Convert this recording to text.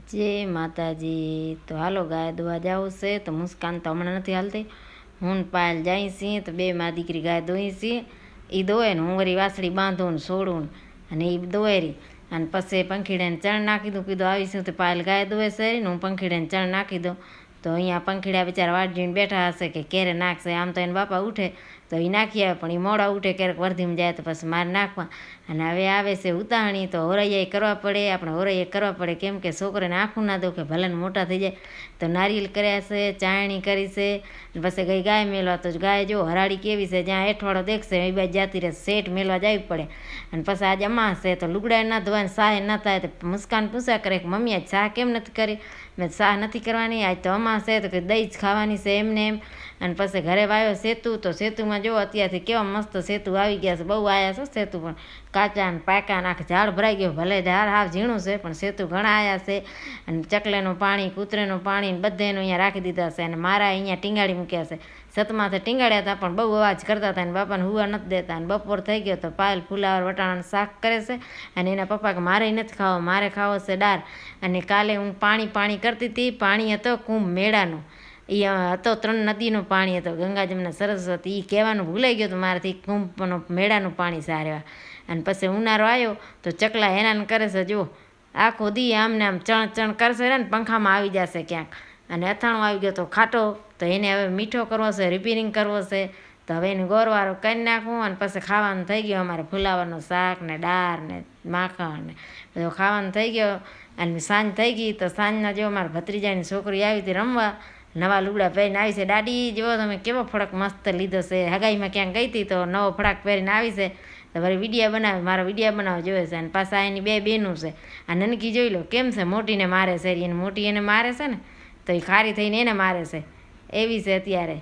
જય માતાજી। તો હાલો ગાય દોવા જવું છે તો મુસ્કાન તો હમણાં નથી હાલતી, હું પાયલ જાય છીએ તો બે માં દીકરી ગાય દોઈ છીએ। એ દોવે ને હું વળી વાસળી બાંધું ને છોડું અને એ દોવેરી અને પછી પંખીડાને ચણ નાખી દઉં। કીધું આવીશું તો પાયલ ગાય દોવે છે ને હું પંખીડાને ચણ નાખી દઉં। તો અહીંયા પંખીડા બિચારા વાટ જોઈને બેઠા હશે કે ક્યારે નાખશે। આમ તો એને બાપા ઉઠે તો એ નાખી આવે, પણ એ મોડા ઉઠે ક્યારેક વર્ધીમાં જાય તો પછી મારે નાખવા। અને હવે આવે છે ઉતાવળી તો હોરૈયા કરવા પડે, આપણે હોરૈયા કરવા પડે, કેમ કે છોકરાને આંખું ના દુખે, ભલે ને મોટા થઈ જાય। તો નારિયેલ કર્યા છે, ચાયણી કરી છે, પછી ગઈ ગાય મેળવા। તો ગાય જો હરાળી કેવી છે, જ્યાં હેઠવાળો દેખશે એ બાજુ જાતી રહે, શેઠ મેળવા જવી પડે। અને પછી આજે અમાસ છે તો લુગડા ના ધોવાય, સાહ ના થાય। તો મુસ્કાન પૂછ્યા કરે કે મમ્મી આજ સાહ કેમ નથી કરી? મેં સાહ નથી કરવાની, આજ તો અમાસ છે તો કે દહીં જ ખાવાની છે એમને એમ। અને પછી ઘરે વાવ્યો સેતુ, તો સેતુમાં જો અત્યારથી કેવા મસ્ત સેતુ આવી ગયા છે, બહુ આવ્યા છે સેતુ, પણ કાચા ને પાકા ને આખે ઝાડ ભરાઈ ગયો, ભલે ઝાડ હાવ ઝીણું છે પણ સેતુ ઘણા આવ્યા છે। અને ચકલેનું પાણી, કૂતરેનું પાણી ને બધાનું અહીંયા રાખી દીધા છે। અને મારા અહીંયા ટીંગાડી મૂક્યા છે, છતમાંથી ટીંગાડ્યા હતા પણ બહુ અવાજ કરતા હતા અને બાપાને હુવા નથી દેતા। અને બપોર થઈ ગયો તો પાયલ ફુલાવર વટાણાનું શાક કરે છે અને એના પપ્પા કે મારે નથી ખાવો, મારે ખાવો છે દાળ। અને કાલે હું પાણી કરતી હતી, પાણી હતો કુંભ મેળાનું, એ હતો 3 નદીનું પાણી હતો, ગંગા જમના સરસ્વતી, એ કહેવાનું ભૂલાઈ ગયું હતું મારાથી, કુંભનું મેળાનું પાણી સારવા। અને પછી ઉનાળો આવ્યો તો ચકલા હેરાન કરે છે, જો આખો દી આમને આમ ચણ કરશે ને પંખામાં આવી જશે ક્યાંક। અને અથાણું આવી ગયો તો ખાટો, તો એને હવે મીઠો કરવો છે, રિપેરિંગ કરવો છે, તો હવે એને ગોરવારો કરી નાખવું। અને પછી ખાવાનું થઈ ગયો અમારે ફુલાવરનું શાક ને દાળ ને માખણ ને બધું ખાવાનું થઈ ગયો। અને સાંજ થઈ ગઈ તો સાંજના જો અમારા ભત્રીજાની છોકરી આવી હતી રમવા, નવા લુગડા પહેરીને આવી છે। દાદી જો તમે કેવો ફળક મસ્ત લીધો છે, હગાઈમાં ક્યાંક ગઈ હતી તો નવો ફળાક પહેરીને આવી છે, તો વળી વિડીયા બનાવે, મારો વિડીયા બનાવવા જોઈએ છે। અને પાછા એની 2 બહેનું છે, આ નનકી જોઈ લો કેમ છે, મોટીને મારે છે, એને મોટી એને મારે છે ને તો એ ખારી થઈને એને મારે છે, એવી છે અત્યારે।